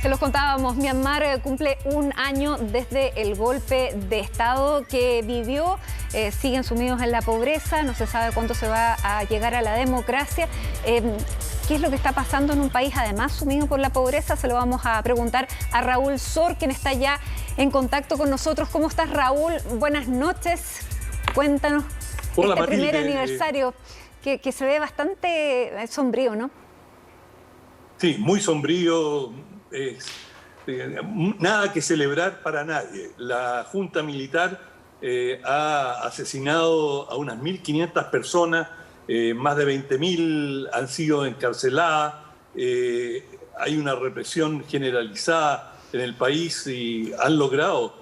Se los contábamos, Myanmar cumple un año desde el golpe de Estado que vivió. Siguen sumidos en la pobreza, no se sabe cuándo se va a llegar a la democracia. ¿Qué es lo que está pasando en un país además sumido por la pobreza? Se lo vamos a preguntar a Raúl Sor, quien está ya en contacto con nosotros. ¿Cómo estás, Raúl? Buenas noches. Cuéntanos. Hola, este Matilde. Primer aniversario que se ve bastante sombrío, ¿no? Sí, muy sombrío. Nada que celebrar para nadie. La Junta Militar ha asesinado a unas 1.500 personas, más de 20.000 han sido encarceladas, hay una represión generalizada en el país y han logrado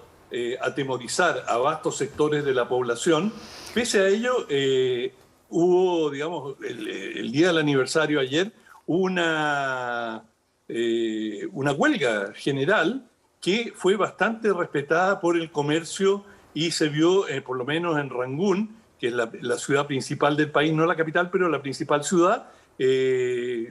atemorizar a vastos sectores de la población. Pese a ello, hubo, digamos, el día del aniversario ayer, una huelga general que fue bastante respetada por el comercio y se vio, por lo menos en Rangún, que es la ciudad principal del país, no la capital, pero la principal ciudad, y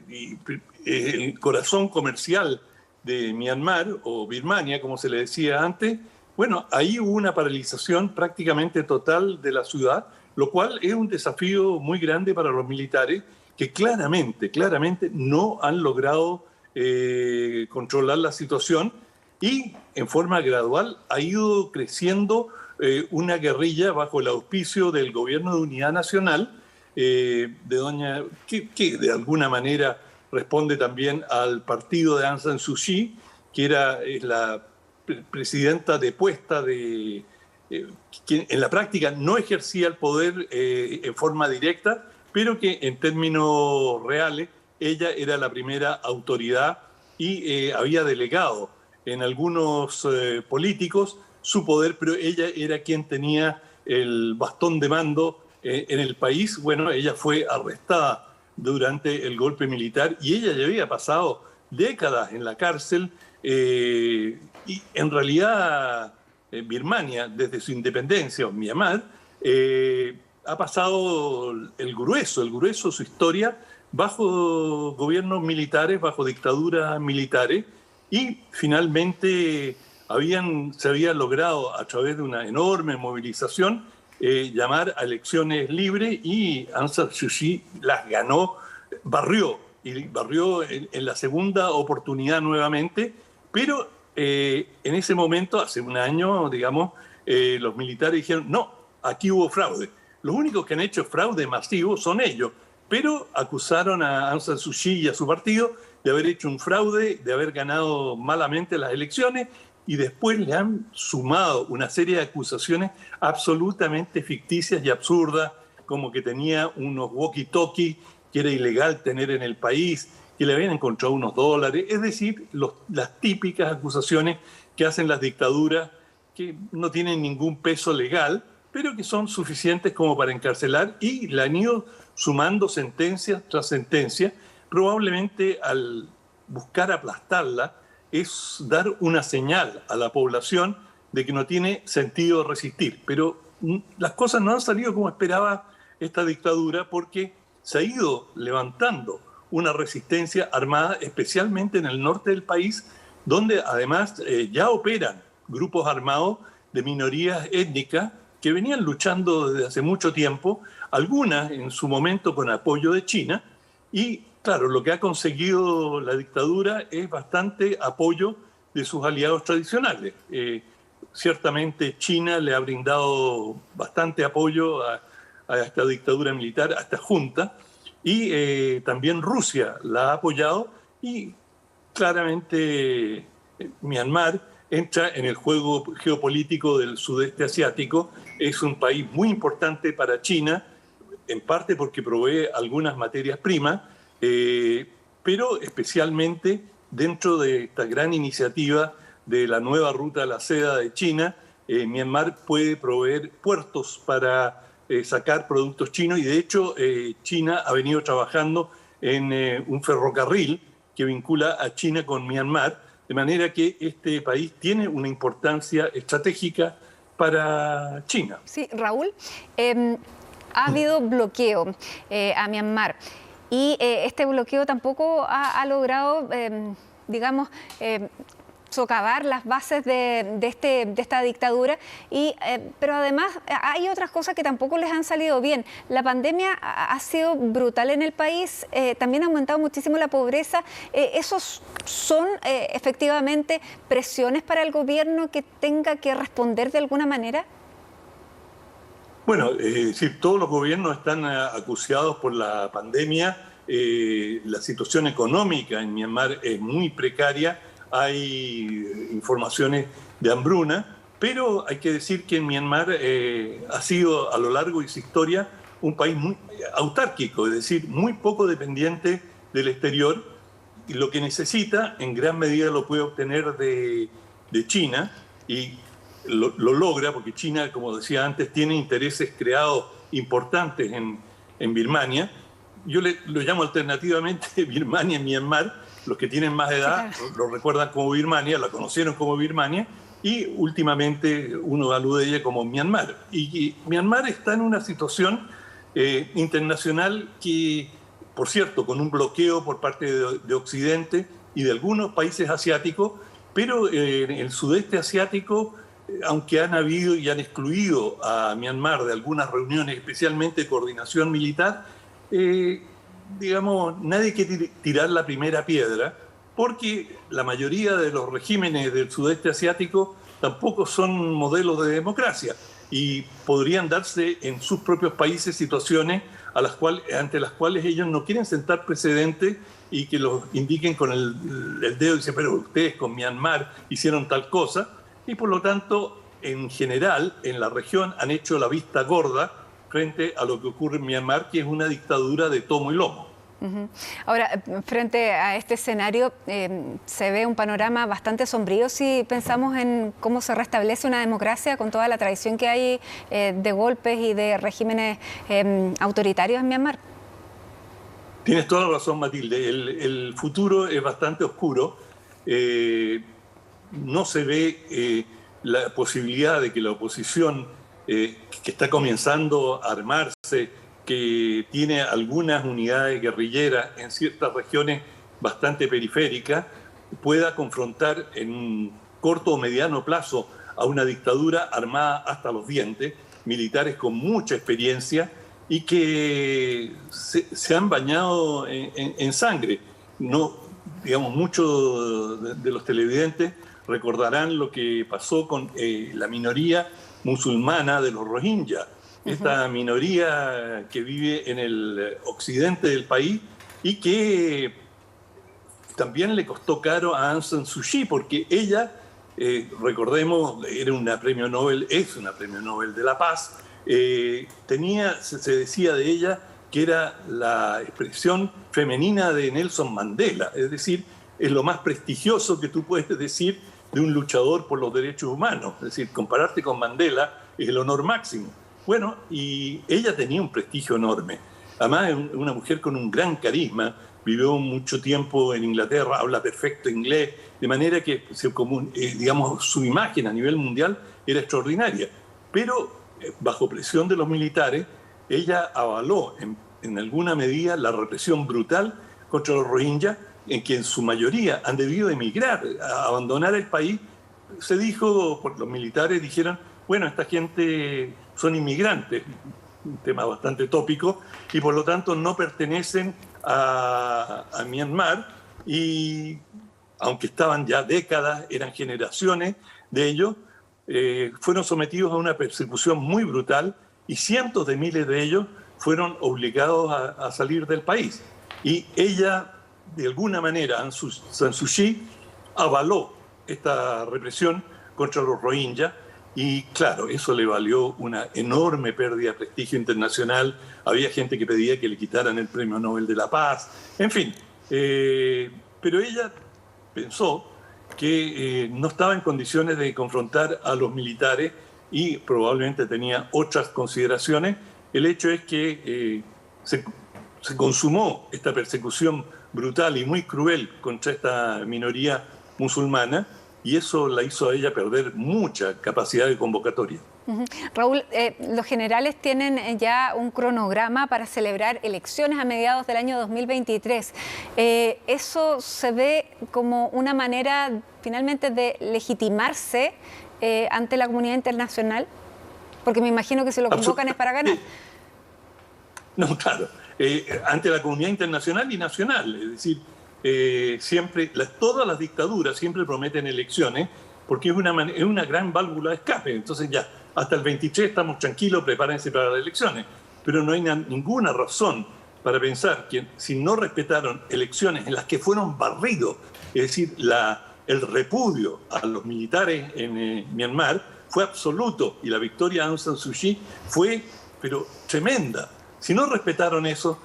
el corazón comercial de Myanmar, o Birmania, como se le decía antes. Bueno, ahí hubo una paralización prácticamente total de la ciudad, lo cual es un desafío muy grande para los militares, que claramente no han logrado controlar la situación, y en forma gradual ha ido creciendo una guerrilla bajo el auspicio del Gobierno de Unidad Nacional, que de alguna manera responde también al partido de Aung San Suu Kyi, que es la presidenta depuesta quien en la práctica no ejercía el poder en forma directa, pero que en términos reales ella era la primera autoridad y había delegado en algunos políticos su poder, pero ella era quien tenía el bastón de mando en el país. Bueno, ella fue arrestada durante el golpe militar y ella ya había pasado décadas en la cárcel, y en realidad Birmania, desde su independencia, o Myanmar, ha pasado el grueso de su historia bajo gobiernos militares, bajo dictaduras militares, y finalmente se había logrado, a través de una enorme movilización, llamar a elecciones libres, y Aung San Suu Kyi las ganó, barrió en la segunda oportunidad nuevamente, pero en ese momento, hace un año, digamos, los militares dijeron, no, aquí hubo fraude. Los únicos que han hecho fraude masivo son ellos, pero acusaron a Aung San Suu Kyi y a su partido de haber hecho un fraude, de haber ganado malamente las elecciones, y después le han sumado una serie de acusaciones absolutamente ficticias y absurdas, como que tenía unos walkie-talkie que era ilegal tener en el país, que le habían encontrado unos dólares, es decir, las típicas acusaciones que hacen las dictaduras, que no tienen ningún peso legal, pero que son suficientes como para encarcelar, y le han ido sumando sentencia tras sentencia. Probablemente al buscar aplastarla es dar una señal a la población de que no tiene sentido resistir. Pero las cosas no han salido como esperaba esta dictadura, porque se ha ido levantando una resistencia armada, especialmente en el norte del país, donde además ya operan grupos armados de minorías étnicas que venían luchando desde hace mucho tiempo, algunas en su momento con apoyo de China. Y claro, lo que ha conseguido la dictadura es bastante apoyo de sus aliados tradicionales. Ciertamente China le ha brindado bastante apoyo a esta dictadura militar, a esta junta, y también Rusia la ha apoyado, y claramente Myanmar entra en el juego geopolítico del sudeste asiático. Es un país muy importante para China, en parte porque provee algunas materias primas, pero especialmente dentro de esta gran iniciativa de la nueva ruta de la seda de China. Myanmar puede proveer puertos para sacar productos chinos, y de hecho China ha venido trabajando en un ferrocarril que vincula a China con Myanmar, de manera que este país tiene una importancia estratégica para China. Sí, Raúl, ha habido bloqueo a Myanmar, y este bloqueo tampoco ha logrado digamos, socavar las bases de esta dictadura, pero además hay otras cosas que tampoco les han salido bien. La pandemia ha sido brutal en el país, también ha aumentado muchísimo la pobreza. ¿Esos son efectivamente presiones para el gobierno que tenga que responder de alguna manera? Bueno, sí, todos los gobiernos están acuciados por la pandemia. La situación económica en Myanmar es muy precaria. Hay informaciones de hambruna, pero hay que decir que en Myanmar ha sido a lo largo de su historia un país muy autárquico, es decir, muy poco dependiente del exterior, y lo que necesita en gran medida lo puede obtener de China, y lo logra porque China, como decía antes, tiene intereses creados importantes en Birmania. Yo lo llamo alternativamente Birmania en Myanmar. Los que tienen más edad lo recuerdan como Birmania, la conocieron como Birmania, y últimamente uno alude a ella como Myanmar. Y Myanmar está en una situación internacional que, por cierto, con un bloqueo por parte de Occidente y de algunos países asiáticos, pero en el sudeste asiático, aunque han habido y han excluido a Myanmar de algunas reuniones, especialmente de coordinación militar, digamos, nadie quiere tirar la primera piedra, porque la mayoría de los regímenes del sudeste asiático tampoco son modelos de democracia y podrían darse en sus propios países situaciones ante las cuales ellos no quieren sentar precedentes y que los indiquen con el dedo y dicen, pero ustedes con Myanmar hicieron tal cosa, y por lo tanto, en general, en la región han hecho la vista gorda frente a lo que ocurre en Myanmar, que es una dictadura de tomo y lomo. Ahora, frente a este escenario, se ve un panorama bastante sombrío si pensamos en cómo se restablece una democracia con toda la tradición que hay de golpes y de regímenes autoritarios en Myanmar. Tienes toda la razón, Matilde. El futuro es bastante oscuro. No se ve la posibilidad de que la oposición, que está comenzando a armarse, que tiene algunas unidades guerrilleras en ciertas regiones bastante periféricas, pueda confrontar en un corto o mediano plazo a una dictadura armada hasta los dientes, militares con mucha experiencia y que se han bañado en sangre. No, digamos, muchos de los televidentes recordarán lo que pasó con la minoría musulmana de los Rohingya, esta minoría que vive en el occidente del país y que también le costó caro a Aung San Suu Kyi, porque ella, recordemos, era una premio Nobel, es una premio Nobel de la Paz, se decía de ella que era la expresión femenina de Nelson Mandela, es decir, es lo más prestigioso que tú puedes decir de un luchador por los derechos humanos, es decir, compararte con Mandela es el honor máximo. Bueno, y ella tenía un prestigio enorme. Además, es una mujer con un gran carisma, vivió mucho tiempo en Inglaterra, habla perfecto inglés, de manera que digamos, su imagen a nivel mundial era extraordinaria. Pero bajo presión de los militares, ella avaló en alguna medida la represión brutal contra los Rohingya, en que en su mayoría han debido emigrar, abandonar el país. Se dijo, por los militares dijeron, bueno, esta gente son inmigrantes, un tema bastante tópico, y por lo tanto no pertenecen a Myanmar, y aunque estaban ya décadas, eran generaciones de ellos, fueron sometidos a una persecución muy brutal y cientos de miles de ellos fueron obligados a salir del país. Y ella, de alguna manera, Aung San Suu Kyi, avaló esta represión contra los Rohingya. Y claro, eso le valió una enorme pérdida de prestigio internacional. Había gente que pedía que le quitaran el Premio Nobel de la Paz. En fin, pero ella pensó que no estaba en condiciones de confrontar a los militares y probablemente tenía otras consideraciones. El hecho es que se consumó esta persecución brutal y muy cruel contra esta minoría musulmana, y eso la hizo a ella perder mucha capacidad de convocatoria. Raúl, los generales tienen ya un cronograma para celebrar elecciones a mediados del año 2023. ¿Eso se ve como una manera finalmente de legitimarse ante la comunidad internacional? Porque me imagino que si lo convocan es para ganar. No, claro. Ante la comunidad internacional y nacional. Es decir, siempre, todas las dictaduras siempre prometen elecciones porque es una gran válvula de escape. Entonces ya, hasta el 23 estamos tranquilos, prepárense para las elecciones. Pero no hay ninguna razón para pensar que si no respetaron elecciones en las que fueron barridos, es decir, el repudio a los militares en Myanmar fue absoluto y la victoria de Aung San Suu Kyi fue, pero tremenda. Si no respetaron eso,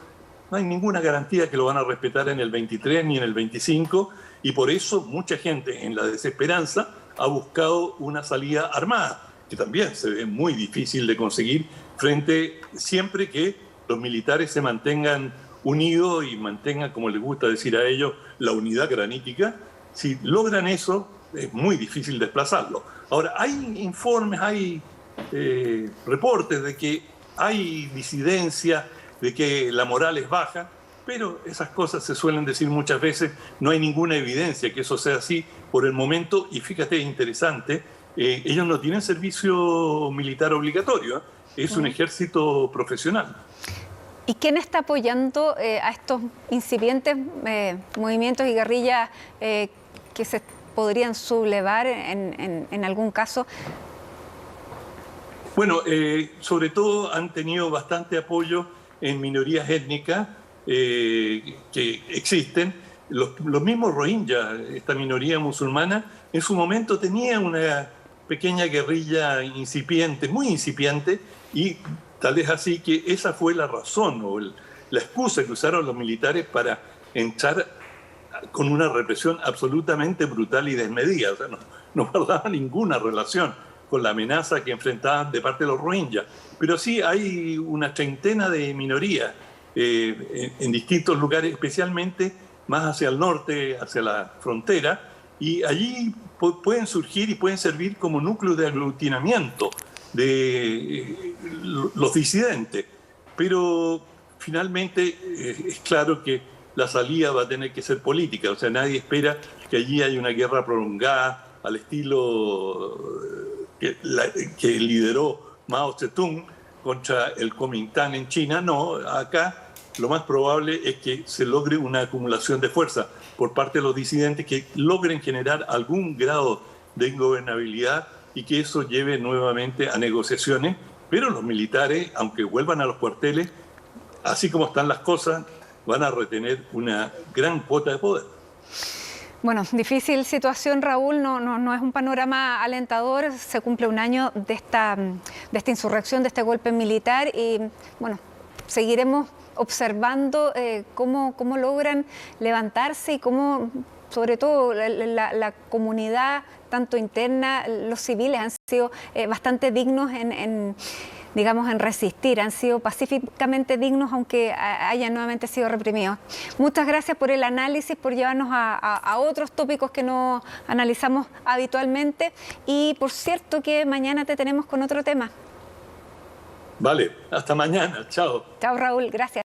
no hay ninguna garantía que lo van a respetar en el 23 ni en el 25 y por eso mucha gente en la desesperanza ha buscado una salida armada, que también se ve muy difícil de conseguir siempre que los militares se mantengan unidos y mantengan, como les gusta decir a ellos, la unidad granítica. Si logran eso, es muy difícil desplazarlo. Ahora, hay informes, hay reportes de que hay disidencia, de que la moral es baja, pero esas cosas se suelen decir muchas veces, no hay ninguna evidencia que eso sea así por el momento, y fíjate, interesante, ellos no tienen servicio militar obligatorio, es un ejército profesional. ¿Y quién está apoyando a estos incipientes movimientos y guerrillas que se podrían sublevar en algún caso? Bueno, sobre todo han tenido bastante apoyo en minorías étnicas que existen. Los mismos Rohingya, esta minoría musulmana, en su momento tenía una pequeña guerrilla incipiente, muy incipiente, y tal vez así que esa fue la razón o la excusa que usaron los militares para entrar con una represión absolutamente brutal y desmedida. O sea, no guardaba ninguna relación con la amenaza que enfrentaban de parte de los Rohingya. Pero sí hay una treintena de minorías en distintos lugares, especialmente más hacia el norte, hacia la frontera, y allí pueden surgir y pueden servir como núcleo de aglutinamiento de los disidentes. Pero finalmente es claro que la salida va a tener que ser política, o sea, nadie espera que allí haya una guerra prolongada al estilo que lideró Mao Zedong contra el Kuomintang en China. No, acá lo más probable es que se logre una acumulación de fuerza por parte de los disidentes que logren generar algún grado de ingobernabilidad y que eso lleve nuevamente a negociaciones, pero los militares, aunque vuelvan a los cuarteles, así como están las cosas, van a retener una gran cuota de poder. Bueno, difícil situación, Raúl, no es un panorama alentador. Se cumple un año de esta insurrección, de este golpe militar y bueno, seguiremos observando cómo logran levantarse y cómo, sobre todo, la comunidad, tanto interna, los civiles han sido bastante dignos en resistir, han sido pacíficamente dignos aunque hayan nuevamente sido reprimidos. Muchas gracias por el análisis, por llevarnos a otros tópicos que no analizamos habitualmente y por cierto que mañana te tenemos con otro tema. Vale, hasta mañana, chao. Chao Raúl, gracias.